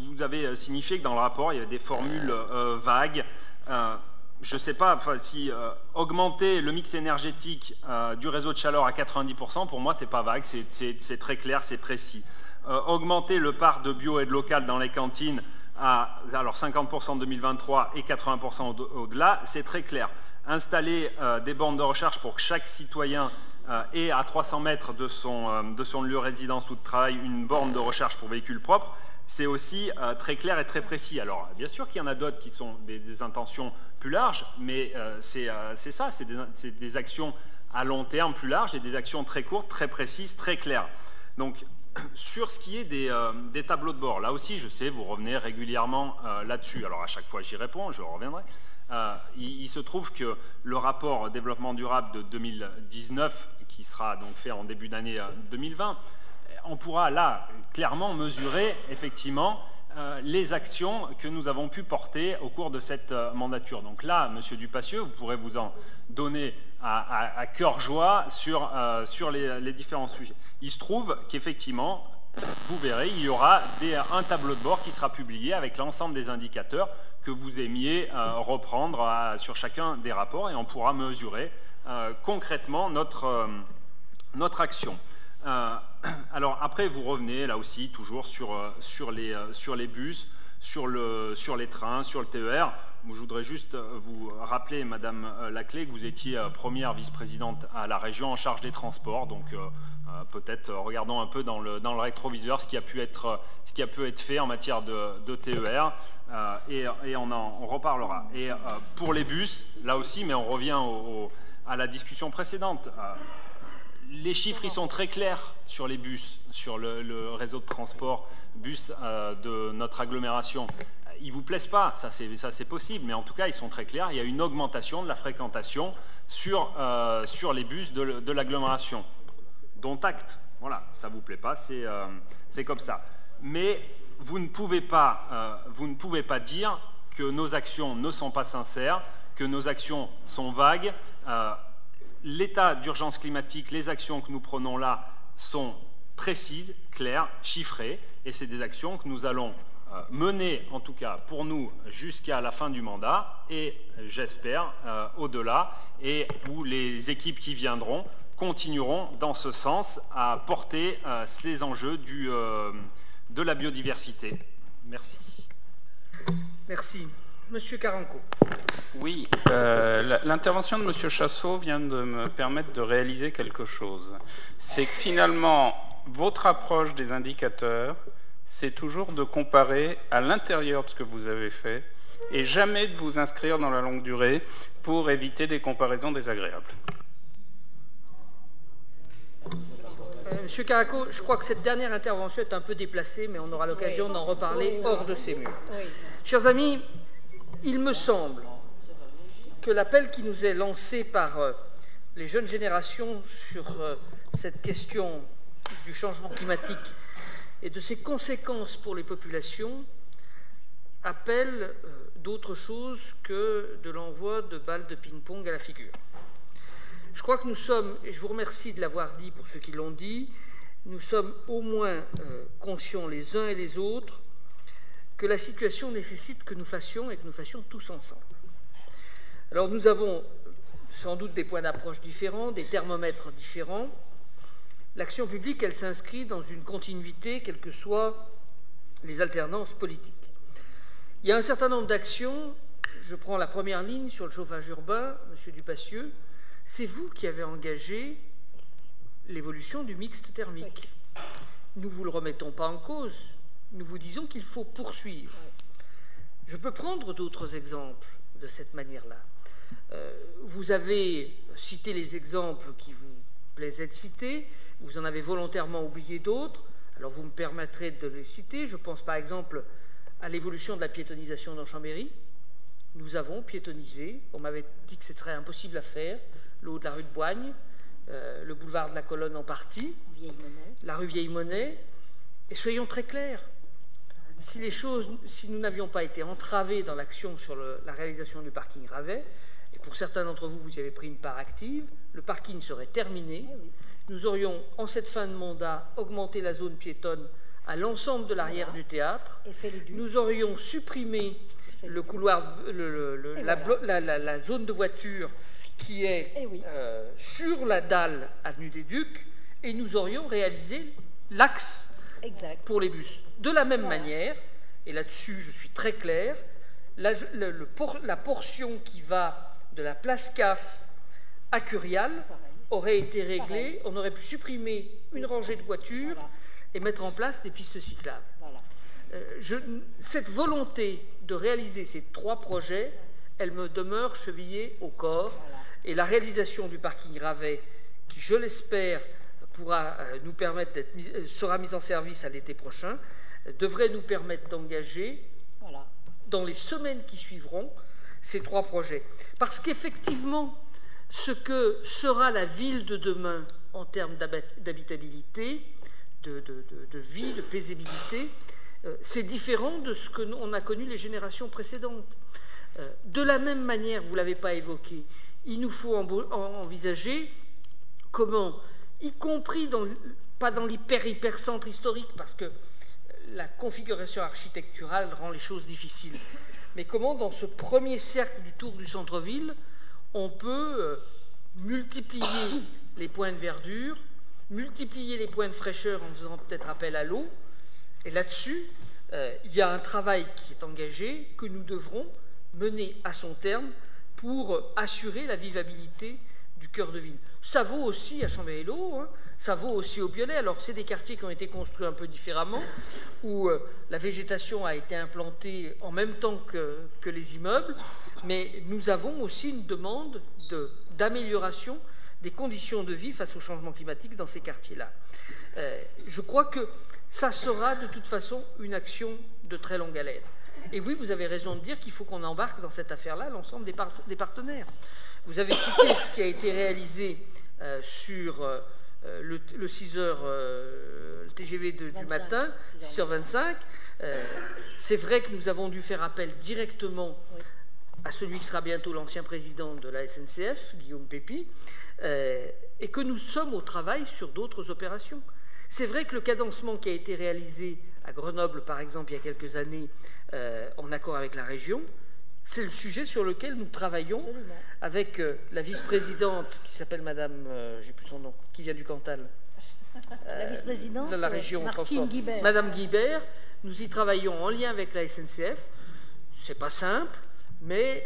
vous avez signifié que dans le rapport, il y avait des formules vagues. Je ne sais pas si augmenter le mix énergétique du réseau de chaleur à 90%, pour moi, ce n'est pas vague, c'est très clair, c'est précis. Augmenter le part de bio et de local dans les cantines à alors 50% en 2023 et 80% au-delà, c'est très clair. Installer des bornes de recharge pour que chaque citoyen ait à 300 mètres de son lieu de résidence ou de travail une borne de recharge pour véhicules propres, c'est aussi très clair et très précis. Alors, bien sûr qu'il y en a d'autres qui sont des intentions plus larges, mais c'est ça, c'est des actions à long terme plus larges et des actions très courtes, très précises, très claires. Donc, sur ce qui est des tableaux de bord, là aussi, je sais, vous revenez régulièrement là-dessus. Alors, à chaque fois, j'y réponds, je reviendrai. Il se trouve que le rapport développement durable de 2019, qui sera donc fait en début d'année 2020, on pourra là clairement mesurer effectivement les actions que nous avons pu porter au cours de cette mandature. Donc là, Monsieur Dupassieux, vous pourrez vous en donner à cœur joie sur les différents sujets. Il se trouve qu'effectivement, vous verrez, il y aura un tableau de bord qui sera publié avec l'ensemble des indicateurs que vous aimiez reprendre sur chacun des rapports et on pourra mesurer concrètement notre action. Alors après, vous revenez là aussi toujours sur les bus, sur les trains, sur le TER. Je voudrais juste vous rappeler, Madame Laclais, que vous étiez première vice-présidente à la région en charge des transports. Donc peut-être regardons un peu dans le rétroviseur ce qui a pu être fait en matière de TER et on reparlera. Et pour les bus, là aussi, mais on revient à la discussion précédente. Les chiffres, ils sont très clairs sur les bus, sur le réseau de transport bus de notre agglomération. Ils ne vous plaisent pas, ça c'est possible, mais en tout cas, ils sont très clairs. Il y a une augmentation de la fréquentation sur les bus de l'agglomération. Dont acte. Voilà, ça ne vous plaît pas, c'est comme ça. Mais vous ne pouvez pas dire que nos actions ne sont pas sincères, que nos actions sont vagues. L'état d'urgence climatique, les actions que nous prenons là sont précises, claires, chiffrées, et c'est des actions que nous allons mener, en tout cas pour nous, jusqu'à la fin du mandat, et j'espère au-delà, et où les équipes qui viendront continueront dans ce sens à porter les enjeux de la biodiversité. Merci. Merci. Monsieur Caranco. Oui, l'intervention de Monsieur Chassot vient de me permettre de réaliser quelque chose. C'est que finalement, votre approche des indicateurs, c'est toujours de comparer à l'intérieur de ce que vous avez fait et jamais de vous inscrire dans la longue durée pour éviter des comparaisons désagréables. Monsieur Caraco, je crois que cette dernière intervention est un peu déplacée, mais on aura l'occasion d'en reparler hors de ces murs. Chers amis, il me semble que l'appel qui nous est lancé par les jeunes générations sur cette question du changement climatique et de ses conséquences pour les populations appelle d'autre chose que de l'envoi de balles de ping-pong à la figure. Je crois que nous sommes, et je vous remercie de l'avoir dit pour ceux qui l'ont dit, nous sommes au moins conscients les uns et les autres que la situation nécessite que nous fassions et que nous fassions tous ensemble. Alors nous avons sans doute des points d'approche différents, des thermomètres différents. L'action publique, elle s'inscrit dans une continuité, quelles que soient les alternances politiques. Il y a un certain nombre d'actions, je prends la première ligne sur le chauffage urbain, M. Dupassieux, c'est vous qui avez engagé l'évolution du mixte thermique. Nous ne vous le remettons pas en cause, nous vous disons qu'il faut poursuivre. Je peux prendre d'autres exemples de cette manière-là. Vous avez cité les exemples qui vous plaisaient de citer, vous en avez volontairement oublié d'autres, alors vous me permettrez de les citer. Je pense par exemple à l'évolution de la piétonisation dans Chambéry. Nous avons piétonisé, on m'avait dit que ce serait impossible à faire, le haut de la rue de Boigne, le boulevard de la Colonne en partie, la rue Vieille-Monnaie, et soyons très clairs, si nous n'avions pas été entravés dans l'action sur la réalisation du parking Ravet, et pour certains d'entre vous, vous y avez pris une part active, le parking serait terminé, nous aurions, en cette fin de mandat, augmenté la zone piétonne à l'ensemble de l'arrière du théâtre, nous aurions supprimé le couloir, la zone de voiture qui est sur la dalle avenue des Ducs, et nous aurions réalisé l'axe pour les bus. De la même manière, et là-dessus je suis très clair, la portion qui va de la place CAF à Curial aurait été réglée, on aurait pu supprimer une rangée de voitures et mettre en place des pistes cyclables. Cette volonté de réaliser ces trois projets, elle me demeure chevillée au corps, et la réalisation du parking Ravet, qui je l'espère pourra nous permettre sera mise en service à l'été prochain, devrait nous permettre d'engager dans les semaines qui suivront ces trois projets. Parce qu'effectivement, ce que sera la ville de demain en termes d'habitabilité, de vie, de paisibilité, c'est différent de ce qu'on a connu les générations précédentes. De la même manière, vous ne l'avez pas évoqué, il nous faut envisager comment, y compris pas dans l'hyper-centre historique, parce que la configuration architecturale rend les choses difficiles, mais comment dans ce premier cercle du tour du centre-ville, on peut multiplier les points de verdure, multiplier les points de fraîcheur en faisant peut-être appel à l'eau. Et là-dessus, il y a un travail qui est engagé, que nous devrons mener à son terme pour assurer la vivabilité du cœur de ville. Ça vaut aussi à Chambéry-l'Eau, ça vaut aussi au Biolay. Alors, c'est des quartiers qui ont été construits un peu différemment, où la végétation a été implantée en même temps que les immeubles, mais nous avons aussi une demande d'amélioration des conditions de vie face au changement climatique dans ces quartiers-là. Je crois que ça sera de toute façon une action de très longue haleine. Et oui, vous avez raison de dire qu'il faut qu'on embarque dans cette affaire-là l'ensemble des partenaires. Vous avez cité ce qui a été réalisé sur le 6 heures, le TGV du matin, 6h25. C'est vrai que nous avons dû faire appel directement à celui qui sera bientôt l'ancien président de la SNCF, Guillaume Pépi, et que nous sommes au travail sur d'autres opérations. C'est vrai que le cadencement qui a été réalisé à Grenoble, par exemple, il y a quelques années, en accord avec la région. C'est le sujet sur lequel nous travaillons avec la vice-présidente qui s'appelle Madame, j'ai plus son nom, qui vient du Cantal. La vice-présidente de la région Martine Guibert. Madame Guibert, nous y travaillons en lien avec la SNCF. C'est pas simple, mais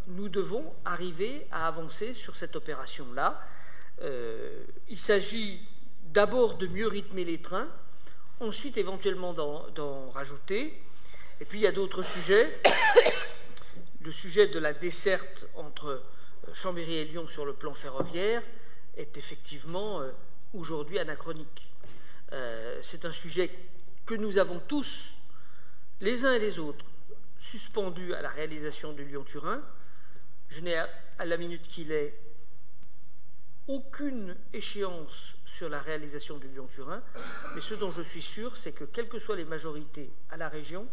nous devons arriver à avancer sur cette opération-là. Il s'agit d'abord de mieux rythmer les trains, ensuite éventuellement d'en rajouter. Et puis il y a d'autres sujets. Le sujet de la desserte entre Chambéry et Lyon sur le plan ferroviaire est effectivement aujourd'hui anachronique. C'est un sujet que nous avons tous, les uns et les autres, suspendu à la réalisation du Lyon-Turin. Je n'ai, à la minute qu'il est, aucune échéance sur la réalisation du Lyon-Turin, mais ce dont je suis sûr, c'est que, quelles que soient les majorités à la région,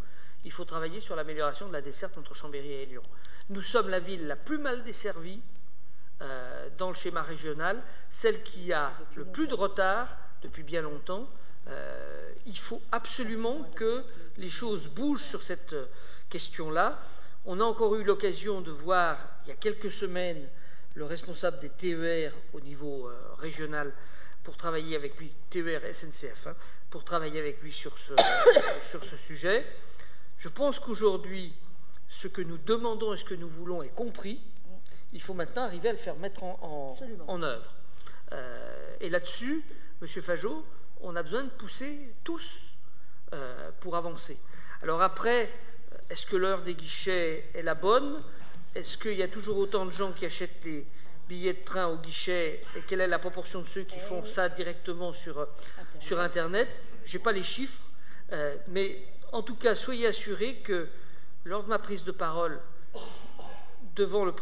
il faut travailler sur l'amélioration de la desserte entre Chambéry et Lyon. Nous sommes la ville la plus mal desservie dans le schéma régional, celle qui a le plus de retard depuis bien longtemps. Il faut absolument que les choses bougent sur cette question-là. On a encore eu l'occasion de voir, il y a quelques semaines, le responsable des TER au niveau régional pour travailler avec lui, TER SNCF, pour travailler avec lui sur ce sujet. Je pense qu'aujourd'hui, ce que nous demandons et ce que nous voulons est compris. Il faut maintenant arriver à le faire mettre en œuvre. Et là-dessus, M. Fajot, on a besoin de pousser tous pour avancer. Alors après, est-ce que l'heure des guichets est la bonne? Est-ce qu'il y a toujours autant de gens qui achètent les billets de train au guichet? Et quelle est la proportion de ceux qui font ça directement sur Internet? Je n'ai pas les chiffres, mais en tout cas, soyez assurés que lors de ma prise de parole devant le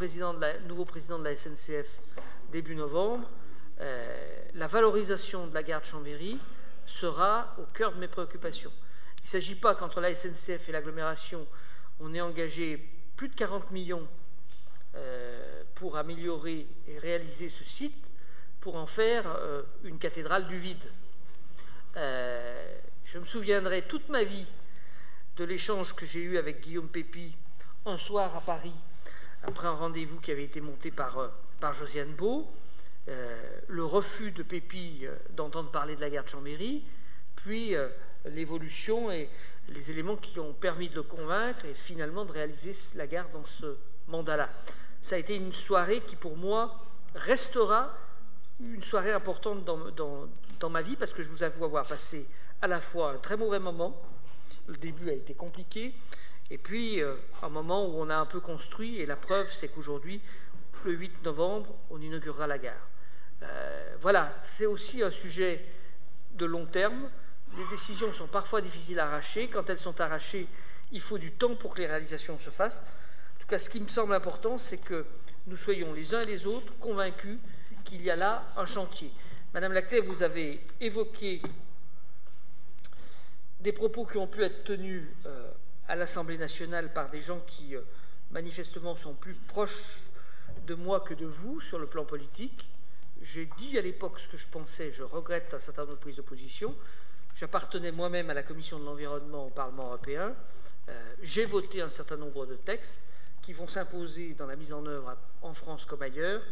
nouveau président de la SNCF début novembre, la valorisation de la gare de Chambéry sera au cœur de mes préoccupations. Il ne s'agit pas qu'entre la SNCF et l'agglomération, on ait engagé plus de 40 millions pour améliorer et réaliser ce site, pour en faire une cathédrale du vide. Je me souviendrai toute ma vie de l'échange que j'ai eu avec Guillaume Pépi un soir à Paris, après un rendez-vous qui avait été monté par Josiane Beau, le refus de Pépi d'entendre parler de la gare de Chambéry, puis l'évolution et les éléments qui ont permis de le convaincre et finalement de réaliser la gare dans ce mandat-là. Ça a été une soirée qui, pour moi, restera une soirée importante dans ma vie, parce que je vous avoue avoir passé à la fois un très mauvais moment, le début a été compliqué, et puis un moment où on a un peu construit, et la preuve, c'est qu'aujourd'hui, le 8 novembre, on inaugurera la gare. Voilà, c'est aussi un sujet de long terme. Les décisions sont parfois difficiles à arracher. Quand elles sont arrachées, il faut du temps pour que les réalisations se fassent. En tout cas, ce qui me semble important, c'est que nous soyons les uns et les autres convaincus qu'il y a là un chantier. Madame Laclais, vous avez évoqué des propos qui ont pu être tenus à l'Assemblée nationale par des gens qui, manifestement, sont plus proches de moi que de vous sur le plan politique. J'ai dit à l'époque ce que je pensais, je regrette un certain nombre de prises de position. J'appartenais moi-même à la Commission de l'Environnement au Parlement européen. J'ai voté un certain nombre de textes qui vont s'imposer dans la mise en œuvre en France comme ailleurs,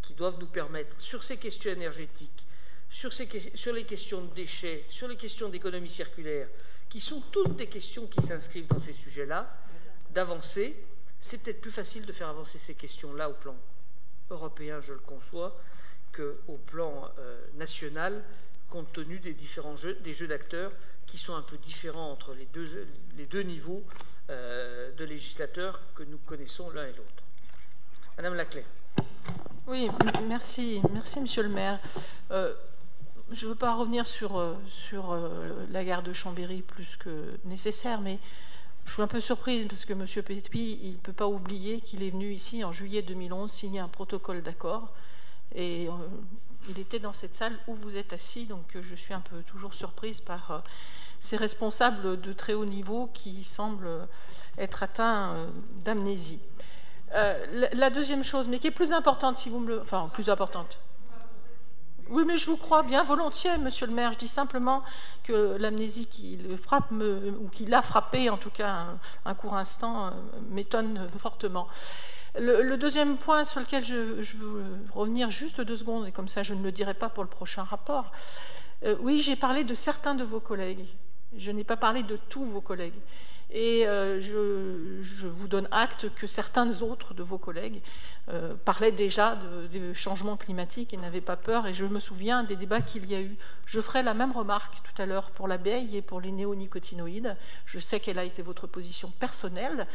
qui doivent nous permettre, sur ces questions énergétiques, sur les questions de déchets, sur les questions d'économie circulaire, qui sont toutes des questions qui s'inscrivent dans ces sujets-là, d'avancer. C'est peut-être plus facile de faire avancer ces questions-là au plan européen, je le conçois, qu'au plan national, compte tenu des différents jeux d'acteurs qui sont un peu différents entre les deux niveaux de législateurs que nous connaissons l'un et l'autre. Madame Laclais. Oui, merci, monsieur le maire. Je ne veux pas revenir sur la gare de Chambéry plus que nécessaire, mais je suis un peu surprise parce que M. Pépi, il ne peut pas oublier qu'il est venu ici en juillet 2011 signer un protocole d'accord, et il était dans cette salle où vous êtes assis, donc je suis un peu toujours surprise par ces responsables de très haut niveau qui semblent être atteints d'amnésie. La deuxième chose, mais qui est plus importante, si vous me le... Enfin, plus importante. Oui, mais je vous crois bien volontiers, monsieur le maire. Je dis simplement que l'amnésie qui le frappe, ou qui l'a frappé, en tout cas un court instant, m'étonne fortement. Le deuxième point sur lequel je veux revenir juste 2 secondes, et comme ça je ne le dirai pas pour le prochain rapport. Oui, j'ai parlé de certains de vos collègues. Je n'ai pas parlé de tous vos collègues. Et je vous donne acte que certains autres de vos collègues parlaient déjà des changements climatiques et n'avaient pas peur. Et je me souviens des débats qu'il y a eu. Je ferai la même remarque tout à l'heure pour l'abeille et pour les néonicotinoïdes. Je sais quelle a été votre position personnelle,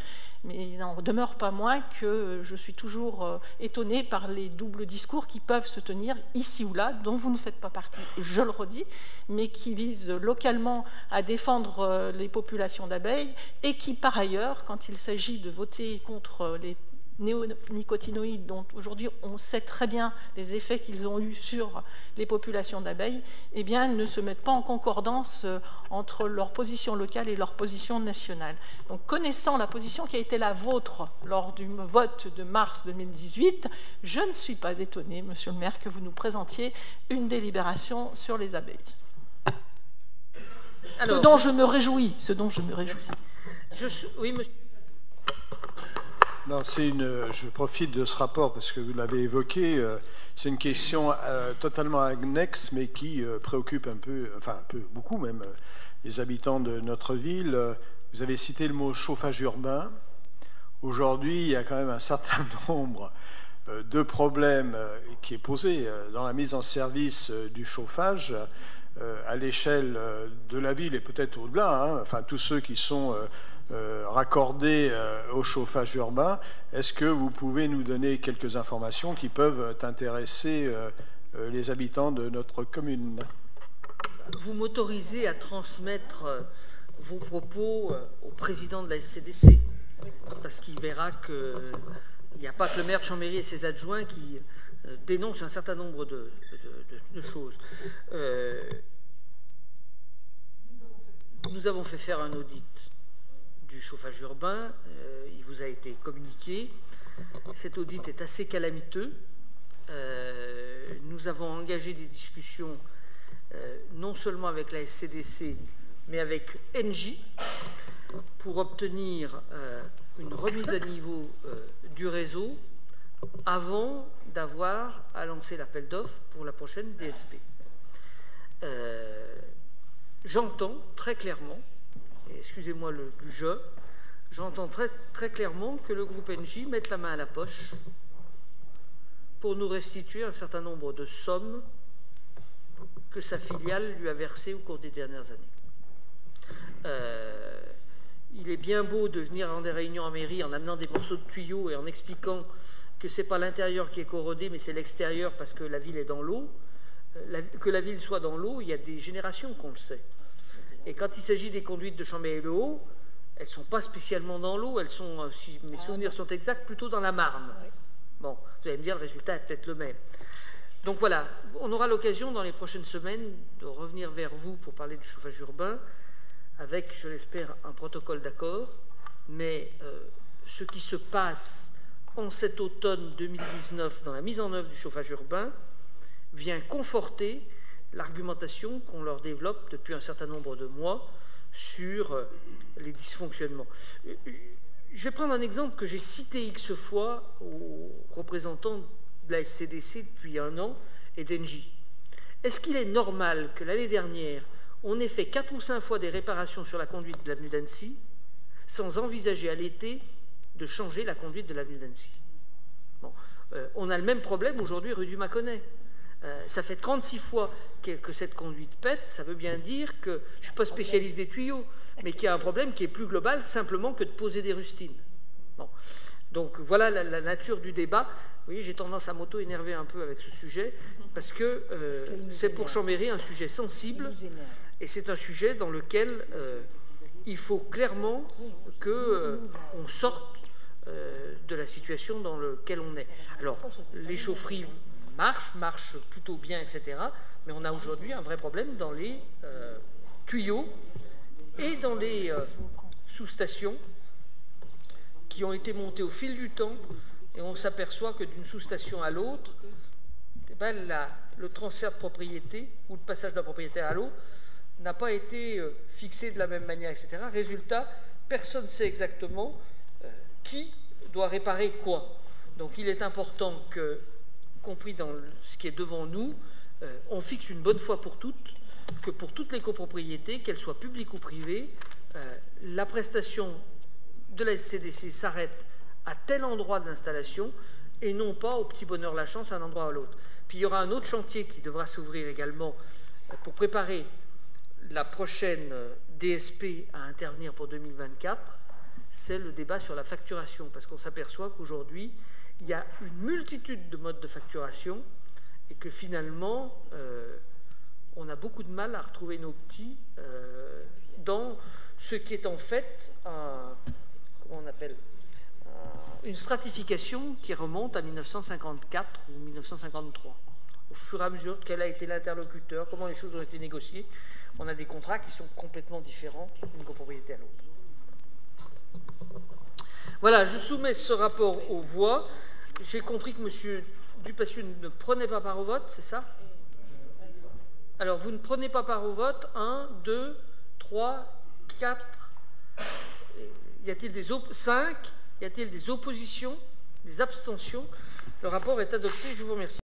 mais il n'en demeure pas moins que je suis toujours étonnée par les doubles discours qui peuvent se tenir ici ou là, dont vous ne faites pas partie, et je le redis, mais qui visent localement à défendre les populations d'abeilles et qui, par ailleurs, quand il s'agit de voter contre les néonicotinoïdes, dont aujourd'hui on sait très bien les effets qu'ils ont eus sur les populations d'abeilles, eh bien, ne se mettent pas en concordance entre leur position locale et leur position nationale. Donc, connaissant la position qui a été la vôtre lors du vote de mars 2018, je ne suis pas étonnée, monsieur le maire, que vous nous présentiez une délibération sur les abeilles. Alors, ce dont je me réjouis. Oui, monsieur. Non, je profite de ce rapport parce que vous l'avez évoqué. C'est une question totalement annexe, mais qui préoccupe beaucoup même, les habitants de notre ville. Vous avez cité le mot chauffage urbain. Aujourd'hui, il y a quand même un certain nombre de problèmes qui est posé dans la mise en service du chauffage à l'échelle de la ville et peut-être au-delà. Enfin, tous ceux qui sont raccordés au chauffage urbain. Est-ce que vous pouvez nous donner quelques informations qui peuvent intéresser les habitants de notre commune? Vous m'autorisez à transmettre vos propos au président de la SCDC, parce qu'il verra qu'il n'y a pas que le maire de Chambéry et ses adjoints qui dénoncent un certain nombre de choses. Nous avons fait faire un audit du chauffage urbain, il vous a été communiqué. Cet audit est assez calamiteux. Nous avons engagé des discussions non seulement avec la SCDC, mais avec Engie pour obtenir une remise à niveau du réseau avant d'avoir à lancer l'appel d'offres pour la prochaine DSP. J'entends très clairement, excusez-moi le jeu, j'entends très clairement que le groupe Engie mette la main à la poche pour nous restituer un certain nombre de sommes que sa filiale lui a versées au cours des dernières années. Il est bien beau de venir dans des réunions en mairie en amenant des morceaux de tuyaux et en expliquant que ce n'est pas l'intérieur qui est corrodé, mais c'est l'extérieur parce que la ville est dans l'eau. Que la ville soit dans l'eau, il y a des générations qu'on le sait. Et quand il s'agit des conduites de Chambéry-le-Haut, elles ne sont pas spécialement dans l'eau, elles sont, si mes souvenirs sont exacts, plutôt dans la Marne. Bon, vous allez me dire, le résultat est peut-être le même. Donc voilà, on aura l'occasion dans les prochaines semaines de revenir vers vous pour parler du chauffage urbain, avec, je l'espère, un protocole d'accord. Mais ce qui se passe en cet automne 2019 dans la mise en œuvre du chauffage urbain vient conforter l'argumentation qu'on leur développe depuis un certain nombre de mois sur les dysfonctionnements. Je vais prendre un exemple que j'ai cité X fois aux représentants de la SCDC depuis un an et d'Engie. Est-ce qu'il est normal que l'année dernière, on ait fait 4 ou 5 fois des réparations sur la conduite de l'avenue d'Annecy sans envisager à l'été de changer la conduite de l'avenue d'Annecy? Bon, on a le même problème aujourd'hui rue du Mâconnais. Ça fait 36 fois que cette conduite pète, ça veut bien dire que, je ne suis pas spécialiste des tuyaux, mais qu'il y a un problème qui est plus global simplement que de poser des rustines. Bon. Donc voilà la nature du débat. Vous voyez, j'ai tendance à m'auto-énerver un peu avec ce sujet, parce que c'est pour Chambéry un sujet sensible, et c'est un sujet dans lequel il faut clairement qu'on sorte de la situation dans laquelle on est. Alors, les chaufferies marche plutôt bien, etc. Mais on a aujourd'hui un vrai problème dans les tuyaux et dans les sous-stations qui ont été montées au fil du temps, et on s'aperçoit que d'une sous-station à l'autre, le transfert de propriété ou le passage d'un propriétaire à l'autre n'a pas été fixé de la même manière, etc. Résultat, personne ne sait exactement qui doit réparer quoi. Donc il est important que, compris dans ce qui est devant nous, on fixe une bonne fois pour toutes que pour toutes les copropriétés, qu'elles soient publiques ou privées, la prestation de la SCDC s'arrête à tel endroit de l'installation et non pas au petit bonheur la chance à un endroit ou à l'autre. Puis il y aura un autre chantier qui devra s'ouvrir également pour préparer la prochaine DSP à intervenir pour 2024, c'est le débat sur la facturation, parce qu'on s'aperçoit qu'aujourd'hui, il y a une multitude de modes de facturation et que finalement, on a beaucoup de mal à retrouver nos petits dans ce qui est en fait comment on appelle, une stratification qui remonte à 1954 ou 1953. Au fur et à mesure quel a été l'interlocuteur, comment les choses ont été négociées, on a des contrats qui sont complètement différents d'une copropriété à l'autre. Voilà, je soumets ce rapport aux voix. J'ai compris que M. Dupassieux ne prenait pas part au vote, c'est ça? Alors, vous ne prenez pas part au vote. 1, 2, 3, 4. Y a-t-il des 5? Y a-t-il des oppositions? Des abstentions? Le rapport est adopté. Je vous remercie.